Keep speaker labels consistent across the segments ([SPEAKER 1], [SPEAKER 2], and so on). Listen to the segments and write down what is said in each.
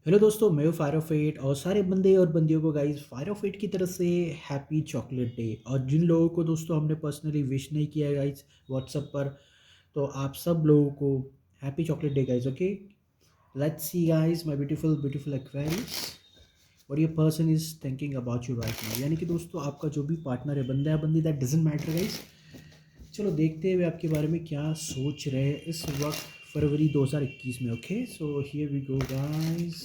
[SPEAKER 1] Hello दोस्तों, मैं हूँ फायर ऑफ एट और सारे बंदे और बंदियों को गाइस फायर ऑफ एट की तरफ से हैप्पी चॉकलेट डे। और जिन लोगों को दोस्तों हमने पर्सनली विश नहीं किया है गाइस व्हाट्सएप पर, तो आप सब लोगों को happy chocolate day guys. Okay, let's see guys my beautiful beautiful Aquarius what your person is thinking about you right now. यानी कि दोस्तों आपका जो भी पार्टनर है, बंदा है बंदी, दैट डजंट मैटर गाइस। चलो देखते हुए आपके बारे में क्या सोच रहे हैं इस वक्त फरवरी 2021 में। Okay, so here we go guys,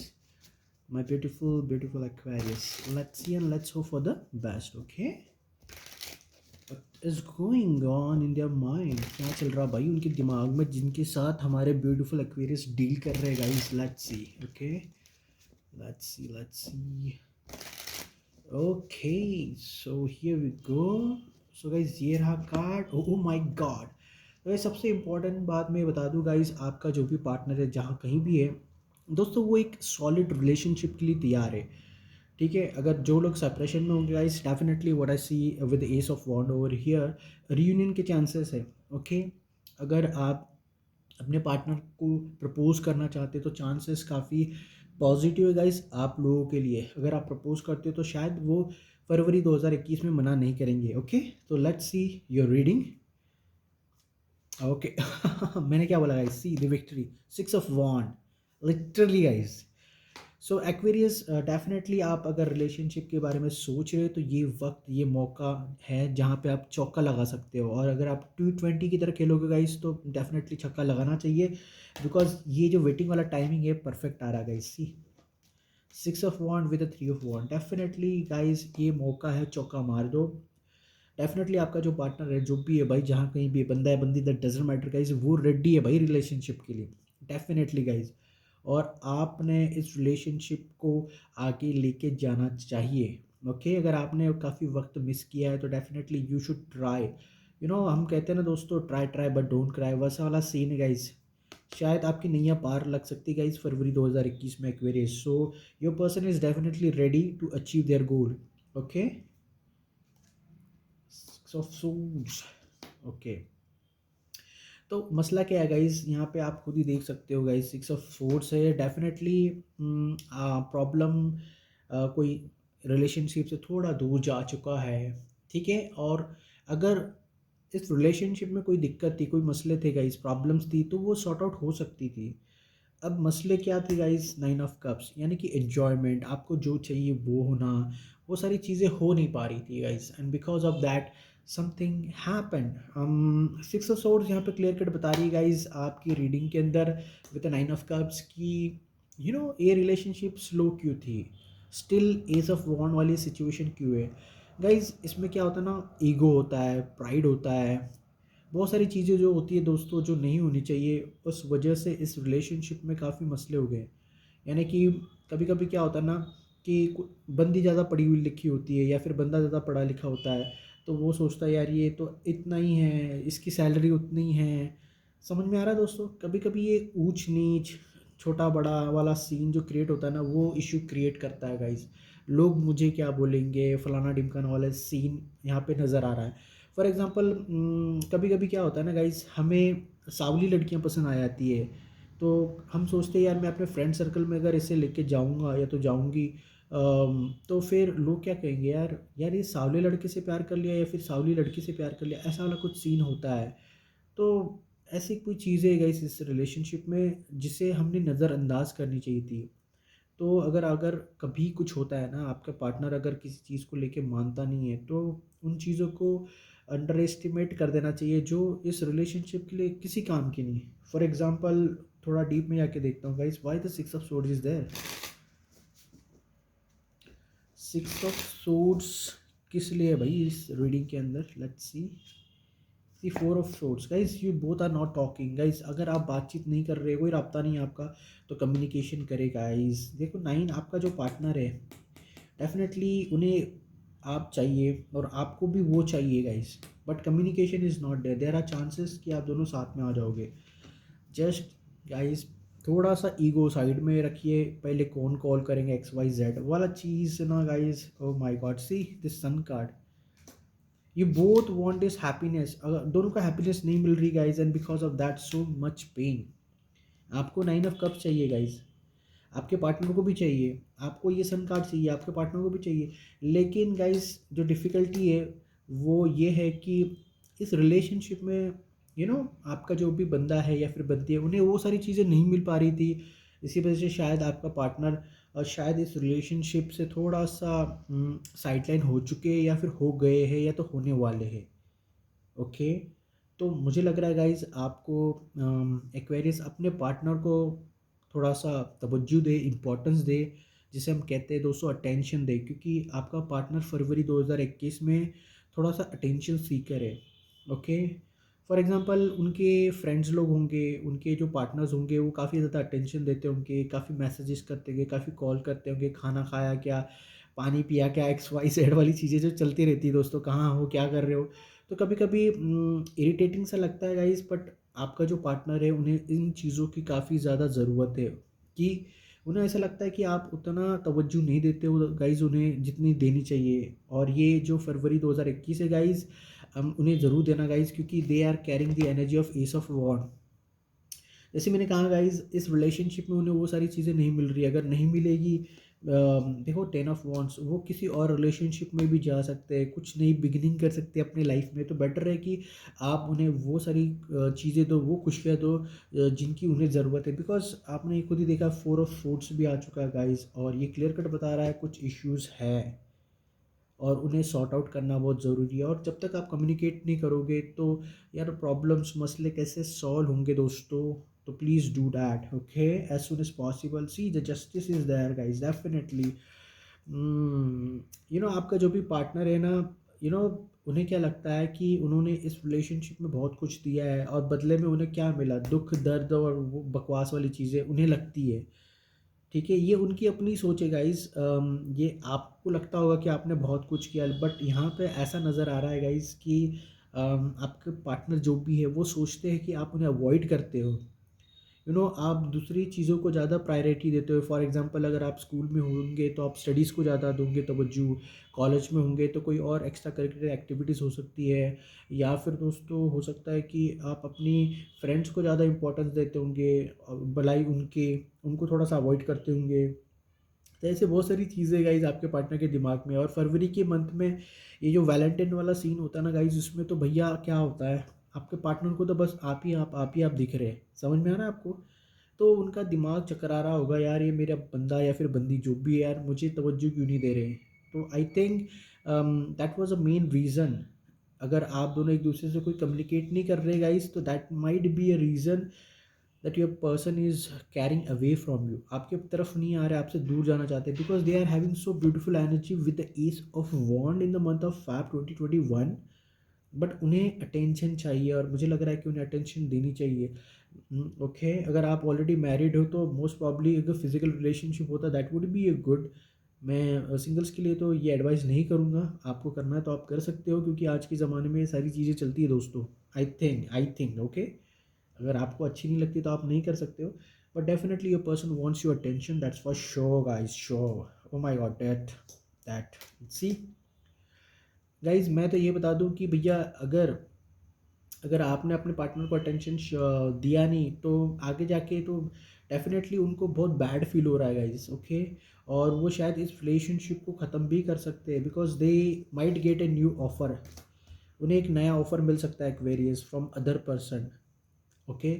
[SPEAKER 1] my beautiful Aquarius. Let's see and let's hope for the best. Okay, what is going on in their mind? क्या चल रहा भाई उनके दिमाग में जिनके साथ हमारे beautiful Aquarius डील कर रहे हैं guys? Let's see. Okay, let's see. Okay, so here we go. So guys, ये रहा कार्ड। oh my god, तो सबसे इम्पोर्टेंट बात मैं बता दूं गाइस, आपका जो भी पार्टनर है जहाँ कहीं भी है दोस्तों, वो एक सॉलिड रिलेशनशिप के लिए तैयार है। ठीक है, अगर जो लोग सेपरेशन में होंगे guys, definitely what I see with ace of wand over here, reunion के चांसेस है। ओके, अगर आप अपने पार्टनर को प्रपोज करना चाहते हो तो चांसेस काफ़ी पॉजिटिव है गाइस आप लोगों के लिए। अगर आप प्रपोज करते हो तो शायद वो फरवरी 2021 में मना नहीं करेंगे। ओके, तो let's see your reading. Okay मैंने क्या बोला guys? See the victory, six of wand, literally guys. So Aquarius, definitely आप अगर रिलेशनशिप के बारे में सोच रहे हो तो ये वक्त, ये मौका है जहाँ पे आप चौका लगा सकते हो। और अगर आप T20 की तरह खेलोगे गाइस तो डेफिनेटली छक्का लगाना चाहिए, बिकॉज ये जो वेटिंग वाला टाइमिंग है परफेक्ट आ रहा है guys. See six of wand with three of wand, definitely guys ये मौका है, चौका मार दो। डेफिनेटली आपका जो पार्टनर है, जो भी है भाई, जहाँ कहीं भी बंदा है बंदी, दैट डजंट मैटर गाइस, वो रेडी है भाई रिलेशनशिप के लिए, डेफिनेटली गाइस। और आपने इस रिलेशनशिप को आगे लेके जाना चाहिए। ओके, अगर आपने काफ़ी वक्त मिस किया है तो डेफिनेटली यू शुड ट्राई। हम कहते हैं ना दोस्तों, try try but don't cry, वैसा वाला सीन है गाइस। शायद आपकी नैया पार लग सकती है गाइस फरवरी 2021 में Aquarius. So your person is definitely ready to achieve their goal. Okay, six of suits. Okay, तो मसला क्या है गाइस, यहाँ पे आप खुद ही देख सकते हो गाइस, सिक्स ऑफ सोर्ड्स है। डेफिनेटली प्रॉब्लम, कोई रिलेशनशिप से थोड़ा दूर जा चुका है। ठीक है, और अगर इस रिलेशनशिप में कोई दिक्कत थी, कोई मसले थे गाइस, प्रॉब्लम्स थी, तो वो सॉर्ट आउट हो सकती थी। अब मसले क्या थे गाइस? नाइन ऑफ कप्स, यानी कि एन्जॉयमेंट, आपको जो चाहिए वो होना, वो सारी चीज़ें हो नहीं पा रही थी guys, and because of that something happen. Six of swords यहाँ पे क्लियर कट बता रही है गाइस आपकी रीडिंग के अंदर विद नाइन ऑफ कप्स की, ये रिलेशनशिप स्लो क्यों थी, स्टिल एस ऑफ वॉन्ड वाली सिचुएशन क्यों है गाइस? इसमें क्या होता है ना, ईगो होता है, प्राइड होता है, बहुत सारी चीज़ें जो होती है दोस्तों जो नहीं होनी चाहिए, उस वजह से इस रिलेशनशिप में काफ़ी मसले हो गए। यानी कि कभी कभी क्या होता है ना कि बंदी ज़्यादा पढ़ी हुई लिखी होती है या फिर बंदा ज़्यादा पढ़ा लिखा होता है, तो वो सोचता है यार ये तो इतना ही है, इसकी सैलरी उतनी ही है। समझ में आ रहा है दोस्तों? कभी कभी ये ऊंच नीच, छोटा बड़ा वाला सीन जो क्रिएट होता है ना, वो इशू क्रिएट करता है गाइस। लोग मुझे क्या बोलेंगे, फलाना ढिमकाना वाला सीन यहाँ पे नज़र आ रहा है। फॉर एग्ज़ाम्पल, कभी कभी क्या होता है ना गाइस, हमें सांवली लड़कियां पसंद आ जाती है, तो हम सोचते हैं यार मैं अपने फ्रेंड सर्कल में अगर इसे लेके जाऊंगा या तो जाऊंगी, तो फिर लोग क्या कहेंगे, यार यार ये सांवले लड़के से प्यार कर लिया या फिर सांवली लड़की से प्यार कर लिया, ऐसा वाला कुछ सीन होता है। तो ऐसी कोई चीज़ें गाइस इस रिलेशनशिप में जिसे हमने नज़रअंदाज करनी चाहिए थी। तो अगर अगर कभी कुछ होता है ना, आपका पार्टनर अगर किसी चीज़ को लेके मानता नहीं है, तो उन चीज़ों को अंडर एस्टिमेट कर देना चाहिए जो इस रिलेशनशिप के लिए किसी काम की नहीं। फॉर एग्जांपल, थोड़ा डीप में जाके देखता हूँ guys, why the six of swords is there. Six of swords किस लिए है भाई इस रीडिंग के अंदर? Let's see. See four of swords guys, you both are not talking guys. अगर आप बातचीत नहीं कर रहे, कोई राब्ता नहीं है आपका, तो कम्युनिकेशन करे गाइस। देखो नाइन, आपका जो पार्टनर है डेफिनेटली उन्हें आप चाहिए और आपको भी वो चाहिए guys, but communication is not there. There are chances कि आप दोनों साथ में आ जाओगे। जस्ट गाइस, थोड़ा सा ईगो साइड में रखिए, पहले कौन कॉल करेंगे XYZ वाला चीज़ ना guys. Oh my god, see this sun card, you both want this happiness, अगर दोनों का हैप्पीनेस नहीं मिल रही guys, and because of that so much pain. आपको नाइन ऑफ कप्स चाहिए गाइस, आपके पार्टनर को भी चाहिए, आपको ये सन कार्ड चाहिए, आपके पार्टनर को भी चाहिए। लेकिन गाइस जो डिफ़िकल्टी है वो ये है कि इस रिलेशनशिप में आपका जो भी बंदा है या फिर बंदी है, उन्हें वो सारी चीज़ें नहीं मिल पा रही थी। इसी वजह से शायद आपका पार्टनर शायद इस रिलेशनशिप से थोड़ा सा साइडलाइन हो चुके हैं या फिर हो गए हैं या तो होने वाले हैं। ओके, तो मुझे लग रहा है गाइज आपको एक्वेरियस अपने पार्टनर को थोड़ा सा तवज्जो दे, इम्पोर्टेंस दे, जिसे हम कहते हैं दोस्तों अटेंशन दे, क्योंकि आपका पार्टनर फरवरी 2021 में थोड़ा सा अटेंशन सीकर है। ओके, फॉर एग्जांपल उनके फ्रेंड्स लोग होंगे, उनके जो पार्टनर्स होंगे वो काफ़ी ज़्यादा अटेंशन देते होंगे, काफ़ी मैसेजेस करते होंगे, काफ़ी कॉल करते होंगे, खाना खाया क्या, पानी पिया क्या, एक्स वाई जेड वाली चीज़ें जो चलती रहती है दोस्तों, कहाँ हो, क्या कर रहे हो। तो कभी कभी इरिटेटिंग सा लगता है गाइस, बट आपका जो पार्टनर है उन्हें इन चीज़ों की काफ़ी ज़्यादा ज़रूरत है, कि उन्हें ऐसा लगता है कि आप उतना तवज्जो नहीं देते हो गाइस उन्हें जितनी देनी चाहिए। और ये जो फरवरी 2021 है गाइस, उन्हें ज़रूर देना गाइस, क्योंकि they are carrying the energy of ace of wand. जैसे मैंने कहा गाइज, इस रिलेशनशिप में उन्हें वो सारी चीज़ें नहीं मिल रही, अगर नहीं मिलेगी देखो 10 ऑफ वॉन्ट्स, वो किसी और रिलेशनशिप में भी जा सकते हैं, कुछ नई बिगिनिंग कर सकते हैं अपनी लाइफ में। तो बेटर है कि आप उन्हें वो सारी चीज़ें दो, वो खुशियाँ दो जिनकी उन्हें ज़रूरत है। बिकॉज आपने खुद ही देखा 4 ऑफ सोर्ड्स भी आ चुका है गाइज, और ये क्लियर कट बता रहा है कुछ इश्यूज़ है और उन्हें सॉर्ट आउट करना बहुत ज़रूरी है। और जब तक आप कम्युनिकेट नहीं करोगे तो यार प्रॉब्लम्स, मसले कैसे सॉल्व होंगे दोस्तों। तो please do that, okay, as soon as possible. See the justice is there guys, definitely. आपका जो भी पार्टनर है ना, यू नो उन्हें क्या लगता है कि उन्होंने इस रिलेशनशिप में बहुत कुछ दिया है और बदले में उन्हें क्या मिला, दुख दर्द और वो बकवास वाली चीज़ें उन्हें लगती है। ठीक है, ये उनकी अपनी सोच है गाइज़। ये आपको लगता होगा कि आपने बहुत कुछ किया, बट यहाँ पे ऐसा नज़र आ रहा है गाइज़ कि आपके पार्टनर जो भी है वो सोचते हैं कि आप उन्हें अवॉइड करते हो। आप दूसरी चीज़ों को ज़्यादा प्रायोरिटी देते हो। फॉर एग्जांपल अगर आप स्कूल में होंगे तो आप स्टडीज़ को ज़्यादा दोगे तवज्जो, कॉलेज में होंगे तो कोई और एक्स्ट्रा करिकुलर एक्टिविटीज़ हो सकती है, या फिर दोस्तों हो सकता है कि आप अपनी फ्रेंड्स को ज़्यादा इंपॉर्टेंस देते होंगे, भलाई उनके उनको थोड़ा सा अवॉइड करते होंगे। तो ऐसे बहुत सारी चीज़ें गाइज आपके पार्टनर के दिमाग में। और फरवरी के मंथ में ये जो वैलेंटाइन वाला सीन होता है ना गाइज, उसमें तो भैया क्या होता है, आपके पार्टनर को तो बस आप ही आप दिख रहे हैं, समझ में आ रहा है आपको। तो उनका दिमाग चकरा रहा होगा, यार ये मेरा बंदा या फिर बंदी जो भी है यार, मुझे तवज्जो क्यों नहीं दे रहे। तो I think that was a main reason. अगर आप दोनों एक दूसरे से कोई कम्युनिकेट नहीं कर रहे गाइस, तो that might be a reason that your person is carrying away from you, आपके तरफ नहीं आ रहे, आपसे दूर जाना चाहते हैं। Because they are having so beautiful energy with the ace of wand in the month of Feb 2021। But उन्हें अटेंशन चाहिए और मुझे लग रहा है कि उन्हें अटेंशन देनी चाहिए। ओके, अगर आप ऑलरेडी मैरिड हो तो मोस्ट प्रॉब्ली अगर फिजिकल रिलेशनशिप होता that would be a good. मैं सिंगल्स के लिए तो ये एडवाइस नहीं करूँगा, आपको करना है तो आप कर सकते हो, क्योंकि आज के ज़माने में ये सारी चीज़ें चलती है दोस्तों। आई थिंक ओके, अगर आपको अच्छी नहीं लगती तो आप नहीं कर सकते हो, but definitely your person wants your attention, that's for sure guys, sure. O my God, that see guys, मैं तो ये बता दूं कि भैया अगर अगर आपने अपने पार्टनर को अटेंशन दिया नहीं तो आगे जाके तो डेफिनेटली उनको बहुत बैड फील हो रहा है गाइस, ओके। और वो शायद इस रिलेशनशिप को ख़त्म भी कर सकते हैं, because they might get a new offer. उन्हें एक नया ऑफर मिल सकता है, Aquarius from other person. Okay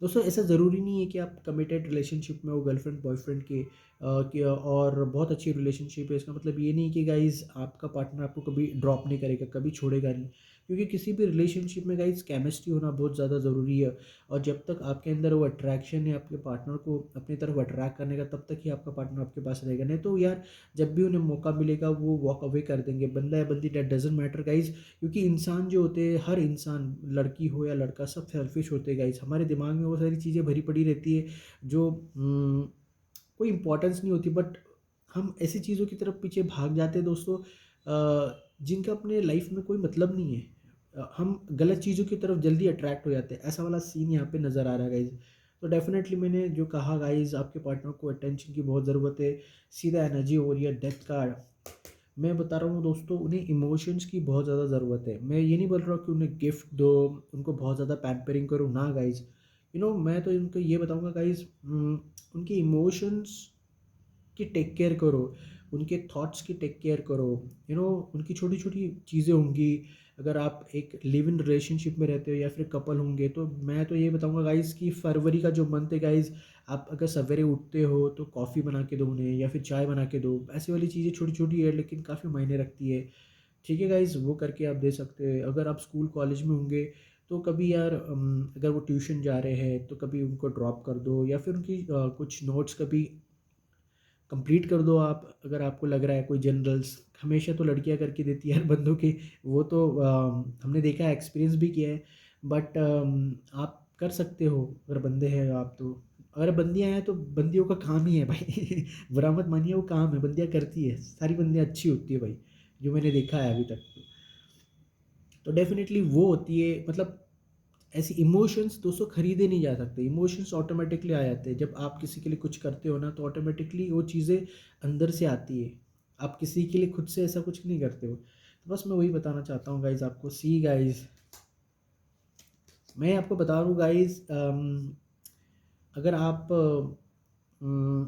[SPEAKER 1] दोस्तों, ऐसा ज़रूरी नहीं है कि आप कमिटेड रिलेशनशिप में हो, गर्लफ्रेंड बॉयफ्रेंड के और बहुत अच्छी रिलेशनशिप है, इसका मतलब ये नहीं कि गाइज़ आपका पार्टनर आपको कभी ड्रॉप नहीं करेगा, कभी छोड़ेगा नहीं। क्योंकि किसी भी रिलेशनशिप में गाइज़ केमिस्ट्री होना बहुत ज़्यादा ज़रूरी है। और जब तक आपके अंदर वो अट्रैक्शन है आपके पार्टनर को अपनी तरफ अट्रैक्ट करने का, तब तक ही आपका पार्टनर आपके पास रहेगा। नहीं तो यार जब भी उन्हें मौका मिलेगा वो वॉक अवे कर देंगे, बंदा या बंदी, डेट डजेंट मैटर गाइज़। क्योंकि इंसान जो होते हैं, हर इंसान, लड़की हो या लड़का, सब सेल्फिश होते हैं गाइस। हमारे दिमाग में वो सारी चीज़ें भरी पड़ी रहती है जो कोई इंपॉर्टेंस नहीं होती, बट हम ऐसी चीज़ों की तरफ पीछे भाग जाते हैं दोस्तों जिनका अपने लाइफ में कोई मतलब नहीं है। हम गलत चीज़ों की तरफ जल्दी अट्रैक्ट हो जाते हैं, ऐसा वाला सीन यहाँ पे नज़र आ रहा है गाइज। तो डेफिनेटली मैंने जो कहा गाइज, आपके पार्टनर को अटेंशन की बहुत ज़रूरत है। सीधा एनर्जी हो रही है, डेथ कार्ड। मैं बता रहा हूँ दोस्तों, उन्हें इमोशंस की बहुत ज़्यादा ज़रूरत है। मैं ये नहीं बोल रहा हूँ कि उन्हें गिफ्ट दो, उनको बहुत ज़्यादा पैम्परिंग करो ना गाइज। मैं तो इनको ये बताऊँगा गाइज, उनके इमोशंस की टेक केयर करो, उनके थॉट्स की टेक केयर करो, उनकी छोटी छोटी चीज़ें होंगी। अगर आप एक लिव इन रिलेशनशिप में रहते हो या फिर कपल होंगे, तो मैं तो ये बताऊंगा गाइज़ कि फरवरी का जो मंथ है गाइज़, आप अगर सवेरे उठते हो तो कॉफ़ी बना के दो उन्हें या फिर चाय बना के दो। ऐसी वाली चीज़ें छोटी छोटी है लेकिन काफ़ी मायने रखती है। ठीक है गाइज़, वो करके आप दे सकते हैं। अगर आप स्कूल कॉलेज में होंगे तो कभी यार अगर वो ट्यूशन जा रहे हैं तो कभी उनको ड्रॉप कर दो या फिर उनकी कुछ नोट्स कभी कंप्लीट कर दो आप। अगर आपको लग रहा है कोई जनरल्स, हमेशा तो लड़कियां करके देती है यार बंदों की, वो तो हमने देखा है, एक्सपीरियंस भी किया है। बट आप कर सकते हो अगर बंदे हैं आप तो। अगर बंदियां हैं तो बंदियों का काम ही है भाई बुरा मत मानिए, वो काम है, बंदियां करती है, सारी बंदियां अच्छी होती है भाई, जो मैंने देखा है अभी तक। तो डेफिनेटली वो होती है, मतलब ऐसी इमोशंस दोस्तों खरीदे नहीं जा सकते, इमोशंस ऑटोमेटिकली आ जाते हैं। जब आप किसी के लिए कुछ करते हो ना तो ऑटोमेटिकली वो चीज़ें अंदर से आती है। आप किसी के लिए खुद से ऐसा कुछ नहीं करते हो। तो बस मैं वही बताना चाहता हूँ गाइज़ आपको। सी गाइज़, मैं आपको बता दूँ गाइज़, अगर आप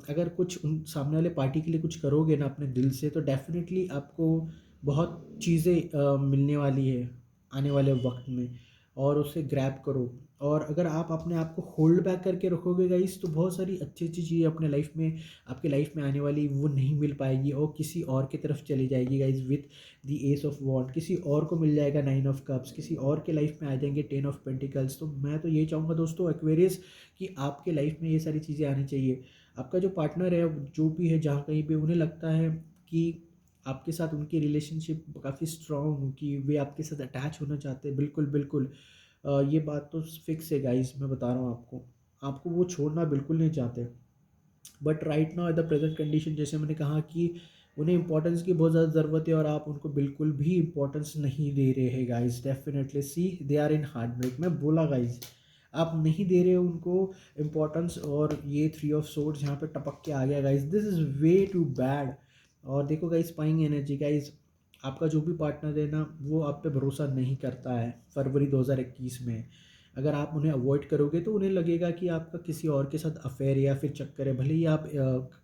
[SPEAKER 1] अगर कुछ उन सामने वाले पार्टी के लिए कुछ करोगे ना अपने दिल से, तो डेफ़िनेटली आपको बहुत चीज़ें मिलने वाली है आने वाले वक्त में, और उसे ग्रैब करो। और अगर आप अपने आप को होल्ड बैक करके रखोगे गाइस, तो बहुत सारी अच्छी अच्छी चीज़ें अपने लाइफ में, आपके लाइफ में आने वाली, वो नहीं मिल पाएगी और किसी और की तरफ चली जाएगी guys. With the ace of wand किसी और को मिल जाएगा, 9 ऑफ कप्स किसी और के लाइफ में आ जाएंगे, 10 ऑफ पेंटिकल्स। तो मैं तो ये चाहूँगा दोस्तों एक्वेरियस, कि आपके लाइफ में ये सारी चीज़ें आनी चाहिए। आपका जो पार्टनर है, जो भी है, जहाँ कहीं पे उन्हें लगता है कि आपके साथ उनकी रिलेशनशिप काफ़ी स्ट्रॉन्ग हो, कि वे आपके साथ अटैच होना चाहते हैं, बिल्कुल बिल्कुल ये बात तो फिक्स है गाइस, मैं बता रहा हूँ आपको, आपको वो छोड़ना बिल्कुल नहीं चाहते। But right now at the present condition, जैसे मैंने कहा कि उन्हें इंपॉर्टेंस की बहुत ज़्यादा ज़रूरत है और आप उनको बिल्कुल भी इंपॉर्टेंस नहीं दे रहे हैं guys. Definitely see they are in heart break, मैं बोला गाइस, आप नहीं दे रहे हो उनको इम्पोर्टेंस, और ये 3 ऑफ सोर्ड्स यहाँ पे टपक के आ गया guys, this is way too bad. और देखो गाइस, पाइंग एनर्जी गाइस, आपका जो भी पार्टनर है ना, वो आप पे भरोसा नहीं करता है फरवरी 2021 में। अगर आप उन्हें अवॉइड करोगे तो उन्हें लगेगा कि आपका किसी और के साथ अफेयर या फिर चक्कर है। भले ही आप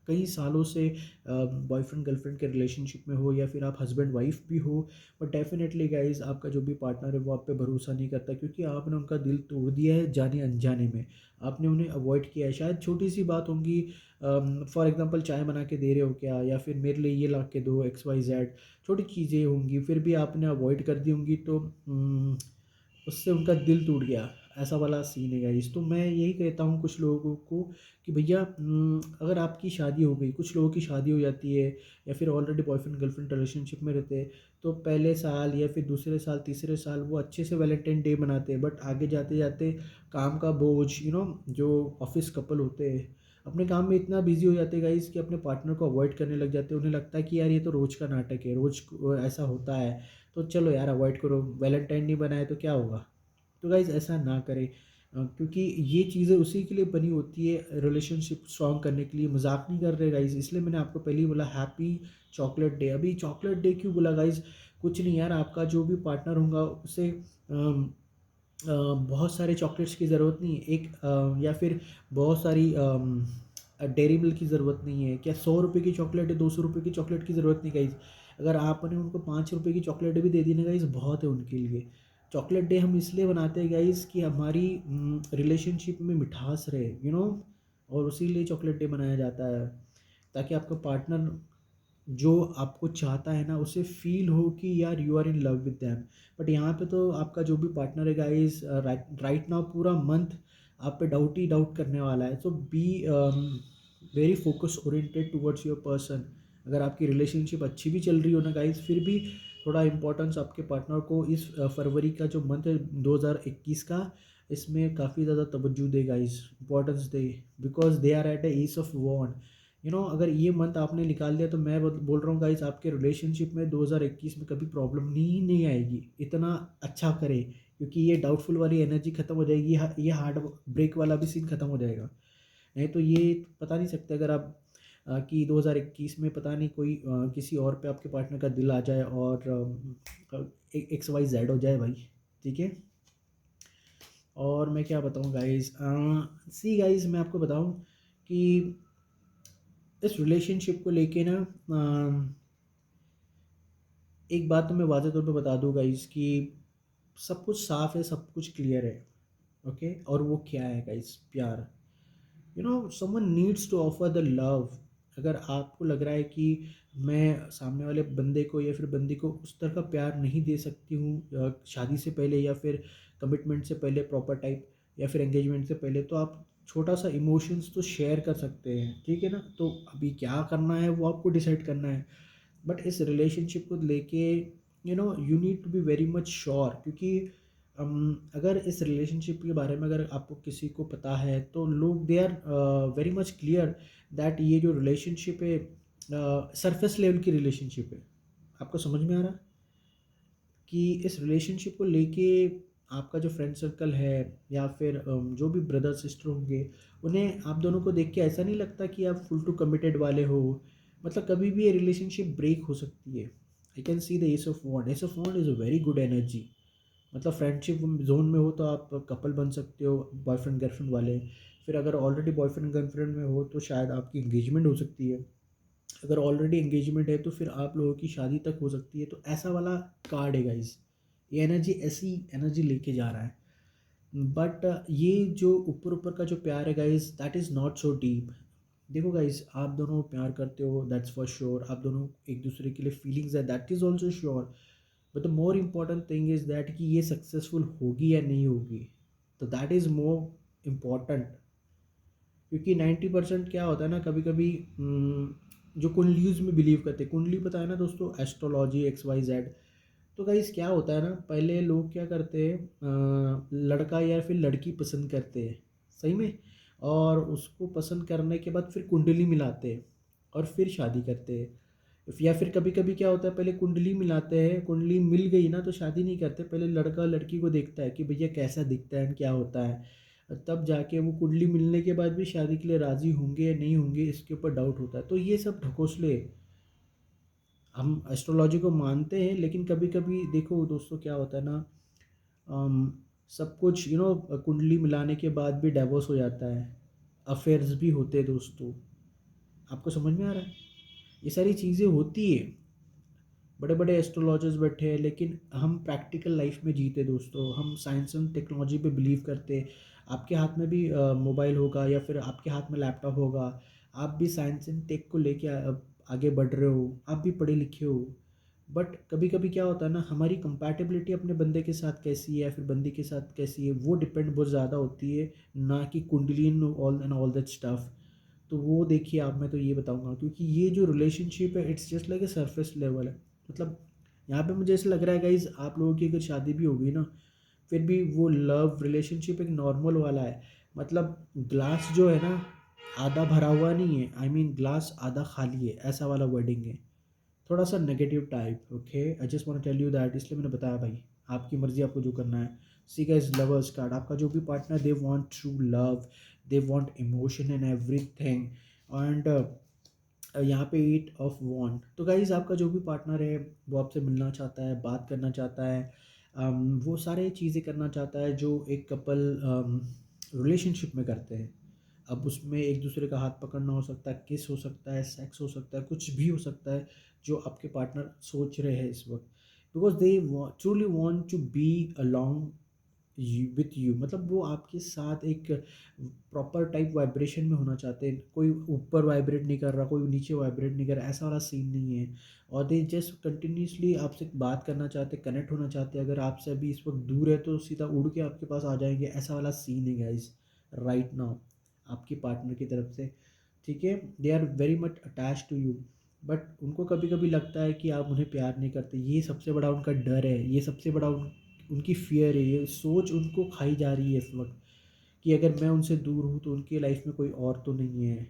[SPEAKER 1] कई सालों से बॉयफ्रेंड गर्लफ्रेंड के रिलेशनशिप में हो या फिर आप हस्बैंड वाइफ भी हो, बट डेफिनेटली गाइज आपका जो भी पार्टनर है वो आप पे भरोसा नहीं करता, क्योंकि आपने उनका दिल तोड़ दिया है जाने अनजाने में। आपने उन्हें अवॉइड किया है, शायद छोटी सी बात होंगी, फॉर एग्जांपल चाय बना के दे रहे हो क्या, या फिर मेरे लिए ये ला के दो, XYZ, छोटी चीज़ें होंगी, फिर भी आपने अवॉइड कर दी होंगी, तो उससे उनका दिल टूट गया, ऐसा वाला सीन है गाइस। तो मैं यही कहता हूँ कुछ लोगों को कि भैया, अगर आपकी शादी हो गई, कुछ लोगों की शादी हो जाती है या फिर ऑलरेडी बॉयफ्रेंड गर्लफ्रेंड रिलेशनशिप में रहते हैं, तो पहले साल या फिर दूसरे साल तीसरे साल वो अच्छे से वैलेंटाइन डे मनाते हैं, बट आगे जाते जाते काम का बोझ, जो ऑफिस कपल होते हैं अपने काम में इतना बिजी हो जाते हैं गाइस, कि अपने पार्टनर को अवॉइड करने लग जाते हैं। उन्हें लगता है कि यार ये तो रोज़ का नाटक है, रोज़ ऐसा होता है, तो चलो यार अवॉइड करो, वैलेंटाइन नहीं बनाए तो क्या होगा। तो गाइज़ ऐसा ना करें, क्योंकि ये चीज़ें उसी के लिए बनी होती है, रिलेशनशिप स्ट्रॉन्ग करने के लिए। मजाक नहीं कर रहे गाइज़, इसलिए मैंने आपको पहले ही बोला हैप्पी चॉकलेट डे। अभी चॉकलेट डे क्यों बोला गाइज़, कुछ नहीं यार, आपका जो भी पार्टनर होगा उसे बहुत सारे चॉकलेट्स की ज़रूरत नहीं है, एक या फिर बहुत सारी डेयरी मिल्क की ज़रूरत नहीं है। क्या 100 रुपये की चॉकलेट है, 200 रुपये की चॉकलेट की ज़रूरत नहीं गाइज़। अगर आपने उनको 5 रुपये की चॉकलेट भी दे दी ना गाइज़, बहुत है उनके लिए। चॉकलेट डे हम इसलिए बनाते हैं गाइज़ कि हमारी रिलेशनशिप में मिठास रहे, और उसी लिए चॉकलेट डे मनाया जाता है, ताकि आपका पार्टनर जो आपको चाहता है ना, उसे फील हो कि यार you are in love with them. But यहाँ पे तो आपका जो भी पार्टनर है गाइस, राइट नाउ पूरा मंथ आप पे डाउट ही डाउट करने वाला है। So be very focus oriented towards your person. अगर आपकी रिलेशनशिप अच्छी भी चल रही हो ना गाइस, फिर भी थोड़ा इंपॉर्टेंस आपके पार्टनर को इस फरवरी का जो मंथ है 2021 का, इसमें काफ़ी ज़्यादा तवज्जो दे गाइस, इंपॉर्टेंस दे, because they are at a ace of wand. अगर ये मंथ आपने निकाल दिया, तो मैं बोल रहा हूँ गाइस, आपके रिलेशनशिप में 2021 में कभी प्रॉब्लम नहीं आएगी, इतना अच्छा करे, क्योंकि ये डाउटफुल वाली एनर्जी खत्म हो जाएगी, ये हार्ड ब्रेक वाला भी सीन खत्म हो जाएगा। नहीं तो ये पता नहीं सकते, अगर आप कि 2021 में पता नहीं कोई किसी और पे आपके पार्टनर का दिल आ जाए और XYZ हो जाए भाई। ठीक है, और मैं क्या बताऊँ गाइस, सी गाइस, मैं आपको बताऊँ कि इस रिलेशनशिप को लेके ना एक बात तो मैं वाज़ह तौर पे बता दूँ गाइस कि सब कुछ साफ़ है, सब कुछ क्लियर है, ओके? और वो क्या है गाइस? प्यार। Someone needs to offer the love. अगर आपको लग रहा है कि मैं सामने वाले बंदे को या फिर बंदी को उस तरह का प्यार नहीं दे सकती हूँ शादी से पहले या फिर कमिटमेंट से पहले प्रॉपर टाइप या फिर एंगेजमेंट से पहले, तो आप छोटा सा इमोशंस तो शेयर कर सकते हैं, ठीक है ना? तो अभी क्या करना है वो आपको डिसाइड करना है। बट इस रिलेशनशिप को लेके you need to be very much sure, क्योंकि अगर इस रिलेशनशिप के बारे में अगर आपको किसी को पता है तो लोग they are very much clear that ये जो रिलेशनशिप है सरफेस लेवल की रिलेशनशिप है। आपको समझ में आ रहा है कि इस रिलेशनशिप को लेके आपका जो फ्रेंड सर्कल है या फिर जो भी ब्रदर सिस्टर होंगे, उन्हें आप दोनों को देख के ऐसा नहीं लगता कि आप फुल टू कमिटेड वाले हो। मतलब कभी भी ये रिलेशनशिप ब्रेक हो सकती है। I can see the ace of wand. Ace of wand is a very good energy. मतलब फ्रेंडशिप जोन में हो तो आप कपल बन सकते हो, बॉयफ्रेंड गर्लफ्रेंड वाले। फिर अगर ऑलरेडी बॉयफ्रेंड गर्लफ्रेंड में हो तो शायद आपकी इंगेजमेंट हो सकती है। अगर ऑलरेडी एंगेजमेंट है तो फिर आप लोगों की शादी तक हो सकती है। तो ऐसा वाला कार्ड है गाइस। ये एनर्जी ऐसी एनर्जी लेके जा रहा है। बट ये जो ऊपर ऊपर का जो प्यार है guys, that is not so deep. देखो गाइस, आप दोनों प्यार करते हो, दैट्स फॉर श्योर। आप दोनों एक दूसरे के लिए फीलिंग्स है, that is also sure. But the more important thing is that कि ये सक्सेसफुल होगी या नहीं होगी। तो दैट इज़ मोर इम्पॉर्टेंट। क्योंकि 90% क्या होता है ना, कभी कभी जो कुंडलीज में बिलीव करते हैं, कुंडली पता है ना दोस्तों, एस्ट्रोलॉजी XYZ। तो गाइस क्या होता है ना, पहले लोग क्या करते हैं, लड़का या फिर लड़की पसंद करते हैं सही में, और उसको पसंद करने के बाद फिर कुंडली मिलाते हैं और फिर शादी करते हैं। या फिर कभी कभी क्या होता है, पहले कुंडली मिलाते हैं, कुंडली मिल गई ना तो शादी नहीं करते, पहले लड़का लड़की को देखता है कि भैया कैसा दिखता है क्या होता है, तब जाके वो कुंडली मिलने के बाद भी शादी के लिए राज़ी होंगे या नहीं होंगे इसके ऊपर डाउट होता है। तो ये सब ढकोसले। हम एस्ट्रोलॉजी को मानते हैं लेकिन कभी कभी देखो दोस्तों क्या होता है ना, सब कुछ कुंडली मिलाने के बाद भी डाइवोर्स हो जाता है, अफेयर्स भी होते हैं दोस्तों। आपको समझ में आ रहा है? ये सारी चीज़ें होती है। बड़े बड़े एस्ट्रोलॉजर्स बैठे हैं लेकिन हम प्रैक्टिकल लाइफ में जीते दोस्तों, हम साइंस एंड टेक्नोलॉजी पे बिलीव करते। आपके हाथ में भी मोबाइल होगा या फिर आपके हाथ में लैपटॉप होगा, आप भी साइंस एंड टेक को लेके आगे बढ़ रहे हो, आप भी पढ़े लिखे हो। बट कभी कभी क्या होता है ना, हमारी कंपैटिबिलिटी अपने बंदे के साथ कैसी है या फिर बंदी के साथ कैसी है वो डिपेंड बहुत ज़्यादा होती है, ना कि कुंडली all and all that stuff. तो वो देखिए आप, मैं तो ये बताऊंगा क्योंकि ये जो रिलेशनशिप है it's just like a surface level है। मतलब यहाँ पे मुझे ऐसा लग रहा है गाइज, आप लोगों की अगर शादी भी होगी ना, फिर भी वो लव रिलेशनशिप एक नॉर्मल वाला है। मतलब ग्लास जो है ना, आधा भरा हुआ नहीं है, आई मीन ग्लास आधा खाली है, ऐसा वाला वर्डिंग है। थोड़ा सा negative type, okay? I just want to tell you that, इसलिए मैंने बताया भाई। आपकी मर्जी, आपको जो करना है। सी गाइस, लवर्स कार्ड, आपका जो भी partner, they want true love, they want emotion and everything. And यहाँ पे 8 ऑफ वॉन्ड। तो गाइज आपका जो भी पार्टनर है वो आपसे मिलना चाहता है, बात करना चाहता है, वो सारे चीज़ें करना चाहता है जो एक कपल रिलेशनशिप में करते हैं। अब उसमें एक दूसरे का हाथ पकड़ना हो सकता है, किस हो सकता है, सेक्स हो सकता है, कुछ भी हो सकता है जो आपके पार्टनर सोच रहे हैं इस वक्त। Because they truly want to be along with you. मतलब वो आपके साथ एक प्रॉपर टाइप वाइब्रेशन में होना चाहते हैं। कोई ऊपर वाइब्रेट नहीं कर रहा, कोई नीचे वाइब्रेट नहीं कर रहा, ऐसा वाला सीन नहीं है। और दे जस्ट कंटिन्यूसली आपसे बात करना चाहते, कनेक्ट होना चाहते हैं। अगर आपसे अभी इस वक्त दूर है तो सीधा उड़ के आपके पास आ जाएंगे, ऐसा वाला सीन है गाइस राइट नाउ आपकी पार्टनर की तरफ से। ठीक है, they are very much attach to you. But उनको कभी कभी लगता है कि आप उन्हें प्यार नहीं करते। ये सबसे बड़ा उनका डर है, ये सबसे बड़ा उनकी फियर है, ये सोच उनको खाई जा रही है इस वक्त कि अगर मैं उनसे दूर हूँ तो उनकी लाइफ में कोई और तो नहीं है।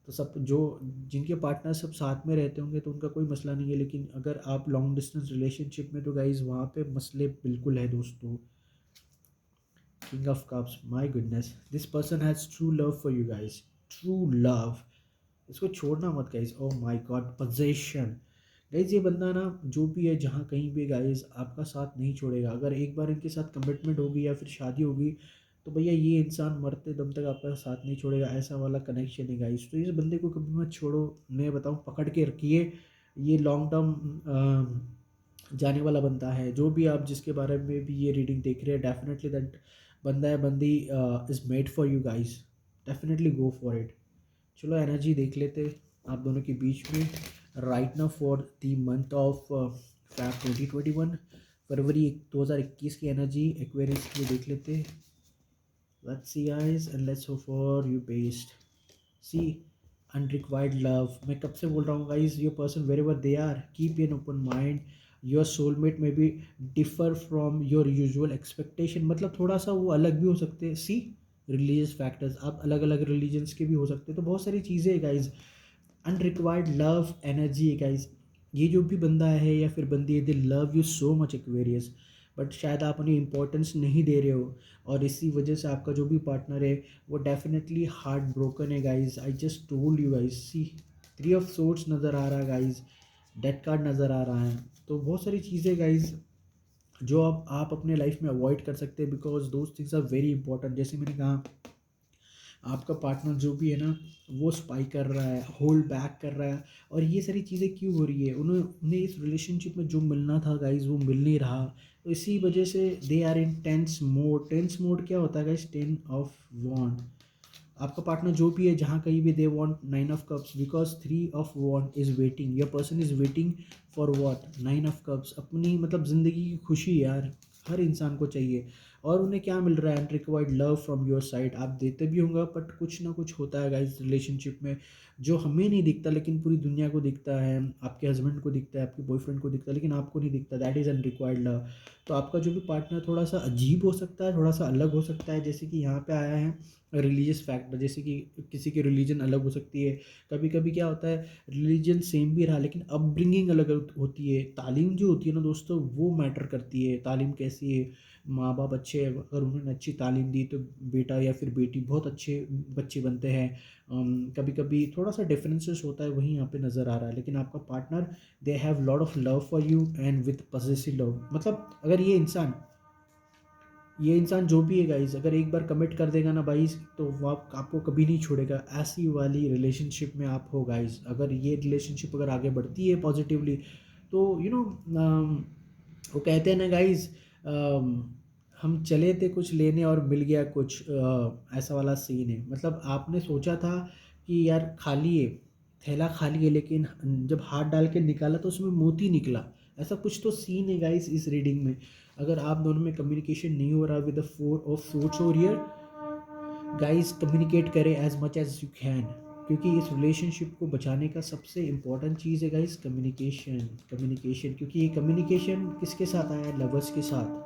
[SPEAKER 1] तो सब जो जिनके पार्टनर सब साथ में रहते होंगे तो उनका कोई मसला नहीं है, लेकिन अगर आप लॉन्ग डिस्टेंस रिलेशनशिप में तो गाइज वहाँ पे मसले बिल्कुल है दोस्तों। King of cups, my goodness, this person has true love for you guys, true love. इसको छोड़ना मत guys. Oh my God, possession. Guys ये बंदा ना जो भी है जहाँ कहीं भी गाइज आपका साथ नहीं छोड़ेगा। अगर एक बार इनके साथ कमिटमेंट होगी या फिर शादी होगी तो भैया ये इंसान मरते दम तक आपका साथ नहीं छोड़ेगा, ऐसा वाला कनेक्शन है गाइस। तो इस बंदे को कभी मत छोड़ो, मैं बताऊँ पकड़ के रखिए। ये लॉन्ग टर्म जाने वाला बंदा है। जो भी आप जिसके बारे में भी ये रीडिंग देख रहे हैं, डेफिनेटली दैट बंदा है बंदी is made for you guys, definitely go for it. चलो एनर्जी देख लेते आप दोनों के बीच में right now for the month of Feb 2021, फरवरी 2021 की एनर्जी एक्वेरियस की देख लेते। Let's see guys and let's hope for you best. See unrequired love, मैं कब से बोल रहा हूँ guys, your person wherever they are keep an open mind. Your soulmate में be differ from your usual expectation, मतलब थोड़ा सा वो अलग भी हो सकते हैं। सी रिलीजियस फैक्टर्स, आप अलग अलग रिलीजन्स के भी हो सकते हैं, तो बहुत सारी चीज़ें है गाइज। अनरिक्वायर्ड लव एनर्जी है गाइज। ये जो भी बंदा है या फिर बंदी है, दे love you so much Aquarius, but शायद आप उन्हें इंपॉर्टेंस नहीं दे रहे हो, और इसी वजह से आपका जो भी पार्टनर है वो डेफिनेटली हार्ट ब्रोकन है guys. I just told you guys. See 3 of swords नज़र आ रहा है गाइज, डेथ कार्ड नज़र आ रहा है। तो बहुत सारी चीज़ें गाइज जो आप अपने लाइफ में अवॉइड कर सकते हैं, because those things are very important. जैसे मैंने कहा, आपका पार्टनर जो भी है ना, वो स्पाई कर रहा है, होल्ड बैक कर रहा है, और ये सारी चीज़ें क्यों हो रही है? उन्हें इस रिलेशनशिप में जो मिलना था गाइज वो मिल नहीं रहा, तो इसी वजह से they are in tense mode. Tense mode क्या होता है गाइज? 10 ऑफ वॉन्ड। आपका पार्टनर जो भी है, जहाँ कहीं भी, they want 9 of cups, because 3 of wand is waiting. Your person is waiting for what? 9 of cups. अपनी मतलब ज़िंदगी की खुशी यार हर इंसान को चाहिए, और उन्हें क्या मिल रहा है? Unrequired love from your side. आप देते भी होंगे, बट कुछ ना कुछ होता है गाइस रिलेशनशिप में जो हमें नहीं दिखता, लेकिन पूरी दुनिया को दिखता है। आपके हस्बैंड को दिखता है, आपके बॉयफ्रेंड को दिखता है, लेकिन आपको नहीं दिखता। That is unrequired love. तो आपका जो भी पार्टनर थोड़ा सा अजीब हो सकता है, थोड़ा सा अलग हो सकता है, जैसे कि यहाँ पे आया है रिलीजियस फैक्टर, जैसे कि किसी की रिलीजन अलग हो सकती है। कभी कभी क्या होता है, रिलीजन सेम भी रहा लेकिन अपब्रिंगिंग अलग होती है। तालीम जो होती है ना दोस्तों, वो मैटर करती है। तालीम कैसी है? माँ बाप अच्छे हैं, अगर उन्होंने अच्छी तालीम दी तो बेटा या फिर बेटी बहुत अच्छे बच्चे बनते हैं। कभी कभी थोड़ा सा डिफरेंसेस होता है, वही यहाँ पे नज़र आ रहा है। लेकिन आपका partner, they have lot of love for you and with positive love. मतलब अगर ये इंसान जो भी है गाइस, अगर एक बार कमिट कर देगा ना भाई, तो वो आपको कभी नहीं छोड़ेगा। ऐसी वाली रिलेशनशिप में आप हो गाइस। अगर ये रिलेशनशिप अगर आगे बढ़ती है पॉजिटिवली, तो वो कहते हैं ना गाइस, हम चले थे कुछ लेने और मिल गया कुछ, ऐसा वाला सीन है। मतलब आपने सोचा था कि यार खाली है, थैला खाली है, लेकिन जब हाथ डाल के निकाला तो उसमें मोती निकला। ऐसा कुछ तो सीन है गाइस इस रीडिंग में। अगर आप दोनों में कम्युनिकेशन नहीं हो रहा with the 4 of sorts over here, guys communicate करें as much as you can, क्योंकि इस रिलेशनशिप को बचाने का सबसे इम्पॉर्टेंट चीज़ है गाइस कम्युनिकेशन। कम्युनिकेशन, क्योंकि ये कम्युनिकेशन किसके साथ आया है? लवर्स के साथ।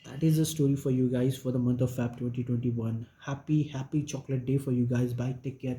[SPEAKER 1] That is the story for you guys for the month of Feb 2021. Happy chocolate day for you guys. Bye. Take care.